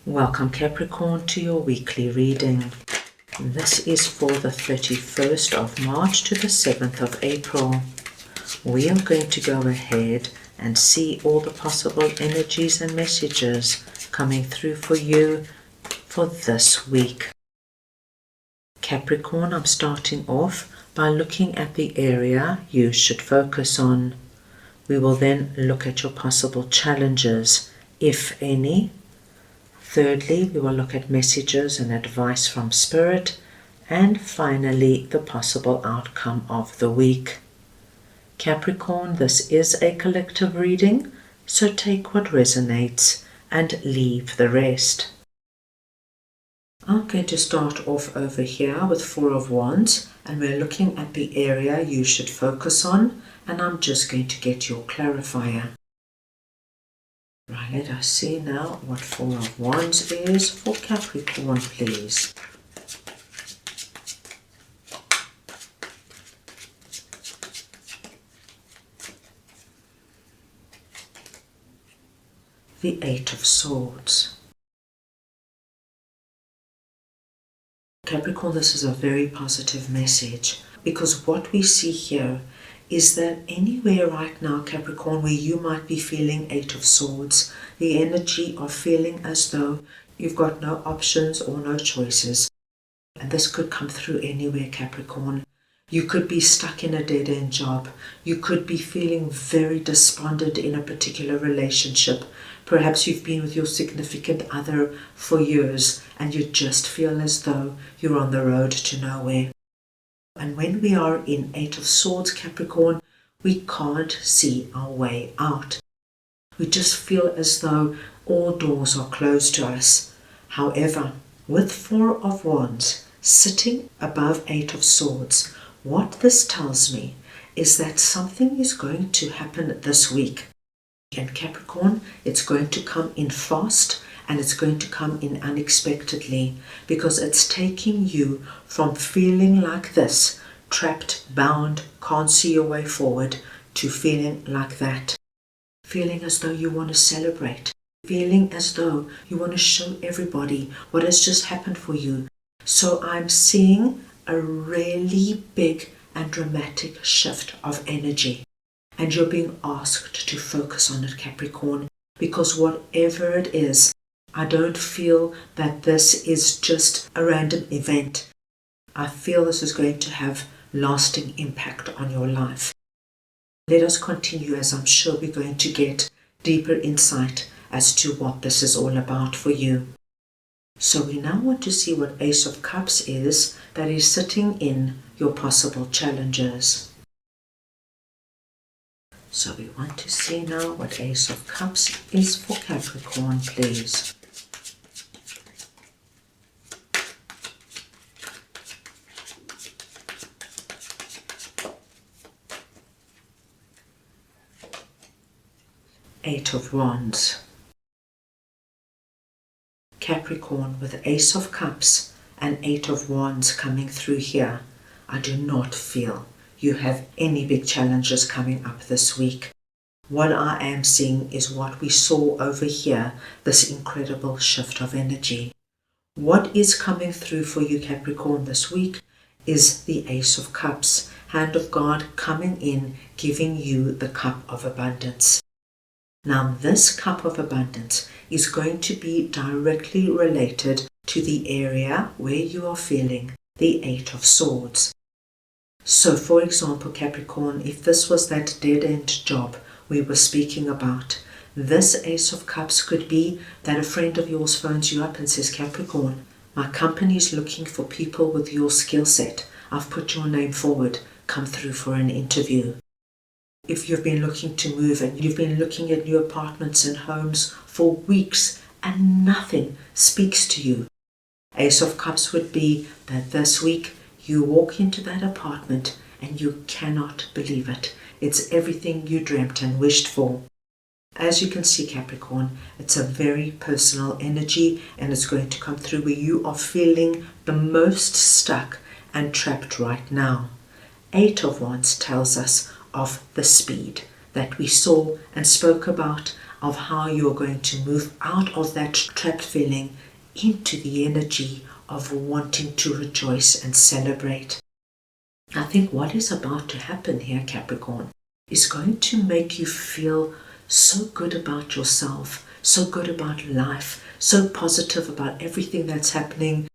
Welcome Capricorn to your weekly reading. This is for the 31st of March to the 7th of April. We are going to go ahead and see all the possible energies and messages coming through for you for this week. Capricorn, I'm starting off by looking at the area you should focus on. We will then look at your possible challenges, if any. Thirdly, we will look at messages and advice from Spirit. And finally, the possible outcome of the week. Capricorn, this is a collective reading, so take what resonates and leave the rest. I'm going to start off over here with Four of Wands, and we're looking at the area you should focus on, and I'm just going to get your clarifier. Right, let us see now what Four of Wands is for Capricorn, please. The Eight of Swords. Capricorn, this is a very positive message, because what we see here is that anywhere right now, Capricorn, where you might be feeling Eight of Swords, the energy of feeling as though you've got no options or no choices. And this could come through anywhere, Capricorn. You could be stuck in a dead-end job. You could be feeling very despondent in a particular relationship. Perhaps you've been with your significant other for years and you just feel as though you're on the road to nowhere. And when we are in Eight of Swords, Capricorn, we can't see our way out. We just feel as though all doors are closed to us. However, with Four of Wands sitting above Eight of Swords, what this tells me is that something is going to happen this week. And Capricorn, it's going to come in fast and it's going to come in unexpectedly, because it's taking you from feeling like this, trapped, bound, can't see your way forward, to feeling like that. Feeling as though you want to celebrate. Feeling as though you want to show everybody what has just happened for you. So I'm seeing a really big and dramatic shift of energy. And you're being asked to focus on it, Capricorn, because whatever it is, I don't feel that this is just a random event. I feel this is going to have lasting impact on your life. Let us continue, as I'm sure we're going to get deeper insight as to what this is all about for you. So we now want to see what Ace of Cups is that is sitting in your possible challenges. So we want to see now what Ace of Cups is for Capricorn, please. Eight of Wands. Capricorn, with Ace of Cups and Eight of Wands coming through here, I do not feel you have any big challenges coming up this week. What I am seeing is what we saw over here, this incredible shift of energy. What is coming through for you, Capricorn, this week is the Ace of Cups, hand of God coming in, giving you the cup of abundance. Now this cup of abundance is going to be directly related to the area where you are feeling the Eight of Swords. So for example, Capricorn, if this was that dead-end job we were speaking about, this Ace of Cups could be that a friend of yours phones you up and says, Capricorn, my company is looking for people with your skill set. I've put your name forward. Come through for an interview. If you've been looking to move and you've been looking at new apartments and homes for weeks and nothing speaks to you, Ace of Cups would be that this week you walk into that apartment and you cannot believe it. It's everything you dreamt and wished for. As you can see, Capricorn, it's a very personal energy, and it's going to come through where you are feeling the most stuck and trapped right now. Eight of Wands tells us of the speed that we saw and spoke about. of how you're going to move out of that trapped feeling into the energy of wanting to rejoice and celebrate. I think what is about to happen here, Capricorn, is going to make you feel so good about yourself, so good about life, so positive about everything that's happening.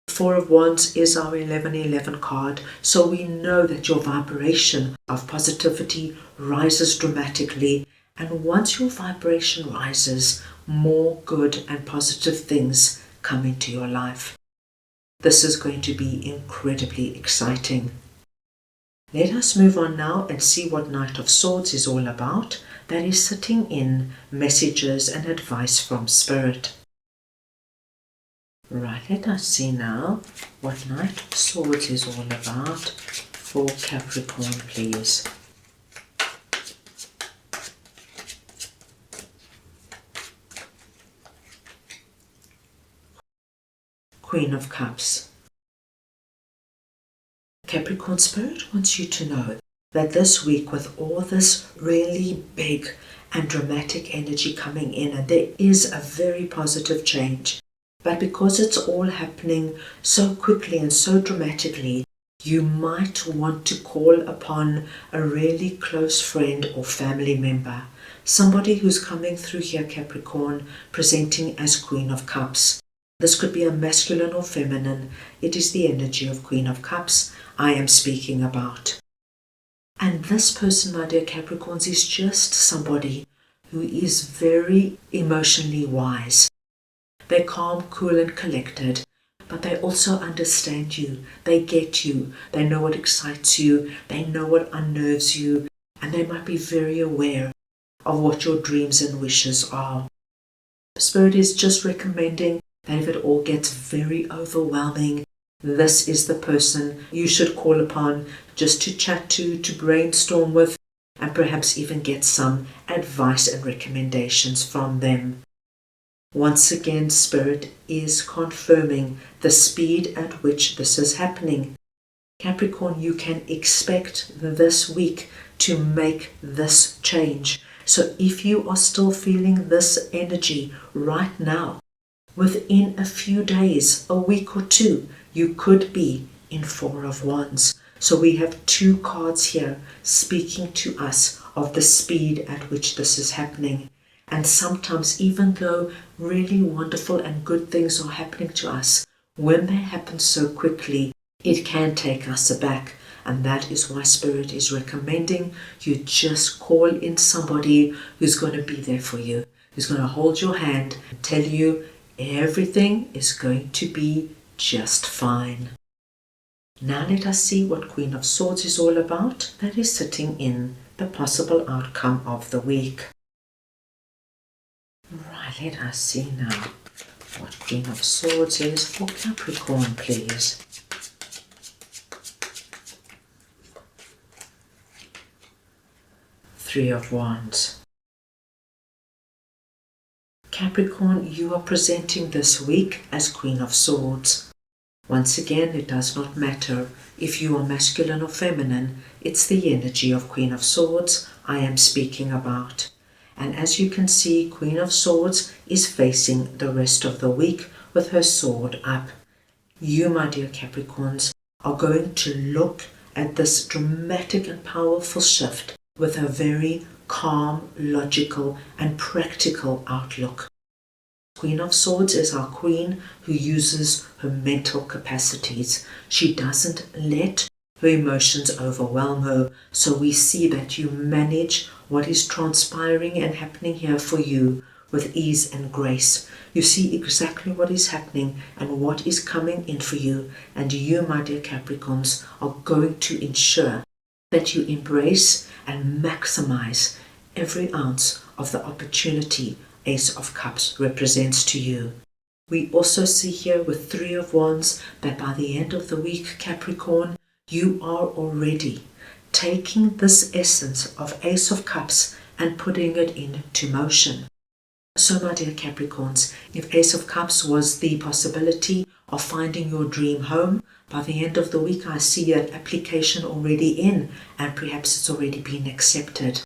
Four of Wands is our 1111 card, so we know that your vibration of positivity rises dramatically, and once your vibration rises, more good and positive things come into your life. This is going to be incredibly exciting. Let us move on now and see what Knight of Swords is all about. That is sitting in messages and advice from Spirit. Right, let us see now what Knight of Swords is all about for Capricorn, please. Queen of Cups. Capricorn, Spirit wants you to know that this week, with all this really big and dramatic energy coming in, and there is a very positive change, but because it's all happening so quickly and so dramatically, you might want to call upon a really close friend or family member, somebody who's coming through here, Capricorn, presenting as Queen of Cups. This could be a masculine or feminine. It is the energy of Queen of Cups I am speaking about. And this person, my dear Capricorns, is just somebody who is very emotionally wise. They're calm, cool and collected, but they also understand you. They get you. They know what excites you. They know what unnerves you. And they might be very aware of what your dreams and wishes are. Spirit is just recommending that if it all gets very overwhelming, this is the person you should call upon just to chat to brainstorm with, and perhaps even get some advice and recommendations from them. Once again, Spirit is confirming the speed at which this is happening. Capricorn, you can expect this week to make this change. So if you are still feeling this energy right now, within a few days, a week or two, you could be in Four of Wands. So we have two cards here speaking to us of the speed at which this is happening. And sometimes, even though really wonderful and good things are happening to us, when they happen so quickly, it can take us aback. And that is why Spirit is recommending you just call in somebody who's going to be there for you, who's going to hold your hand and tell you everything is going to be just fine. Now let us see what Queen of Swords is all about. That is sitting in the possible outcome of the week. Right, let us see now what Queen of Swords is for Capricorn, please. Three of Wands. Capricorn, you are presenting this week as Queen of Swords. Once again, it does not matter if you are masculine or feminine, it's the energy of Queen of Swords I am speaking about. And as you can see, Queen of Swords is facing the rest of the week with her sword up. You, my dear Capricorns, are going to look at this dramatic and powerful shift with a very calm, logical and practical outlook. Queen of Swords is our queen who uses her mental capacities. She doesn't let her emotions overwhelm her. So we see that you manage what is transpiring and happening here for you with ease and grace. You see exactly what is happening and what is coming in for you. And you, my dear Capricorns, are going to ensure that you embrace and maximize every ounce of the opportunity Ace of Cups represents to you. We also see here with Three of Wands that by the end of the week, Capricorn, you are already taking this essence of Ace of Cups and putting it into motion. So, my dear Capricorns, if Ace of Cups was the possibility of finding your dream home, by the end of the week I see an application already in and perhaps it's already been accepted.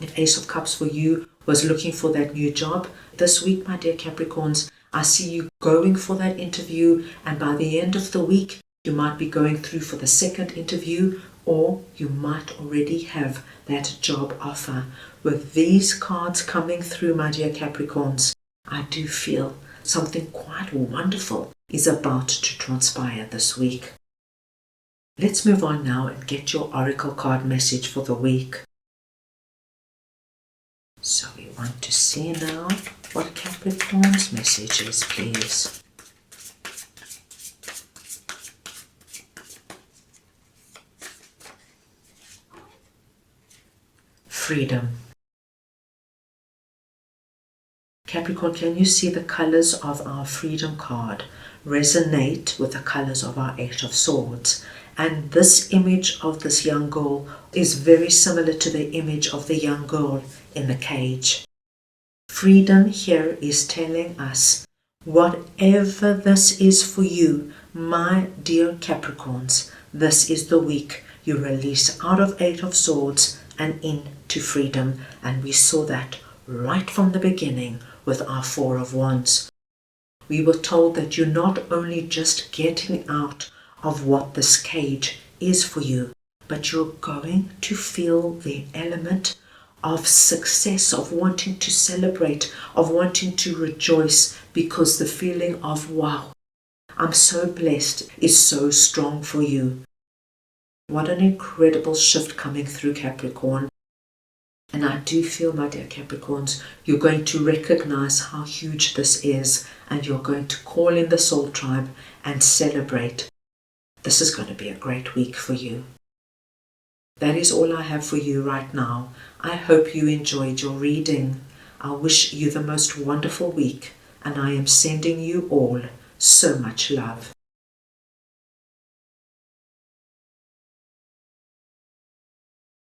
If Ace of Cups for you was looking for that new job. This week, my dear Capricorns, I see you going for that interview, and by the end of the week, you might be going through for the second interview, or you might already have that job offer. With these cards coming through, my dear Capricorns, I do feel something quite wonderful is about to transpire this week. Let's move on now and get your oracle card message for the week. So we want to see now what Capricorn's message is, please. Freedom. Capricorn, can you see the colors of our freedom card resonate with the colors of our Eight of Swords? And this image of this young girl is very similar to the image of the young girl in the cage. Freedom here is telling us, whatever this is for you, my dear Capricorns, this is the week you release out of Eight of Swords and into freedom. And we saw that right from the beginning with our Four of Wands. We were told that you're not only just getting out of what this cage is for you, but you're going to feel the element of success, of wanting to celebrate, of wanting to rejoice, because the feeling of, wow, I'm so blessed, is so strong for you. What an incredible shift coming through, Capricorn. And I do feel, my dear Capricorns, you're going to recognize how huge this is, and you're going to call in the soul tribe and celebrate. This is going to be a great week for you. That is all I have for you right now. I hope you enjoyed your reading. I wish you the most wonderful week, and I am sending you all so much love.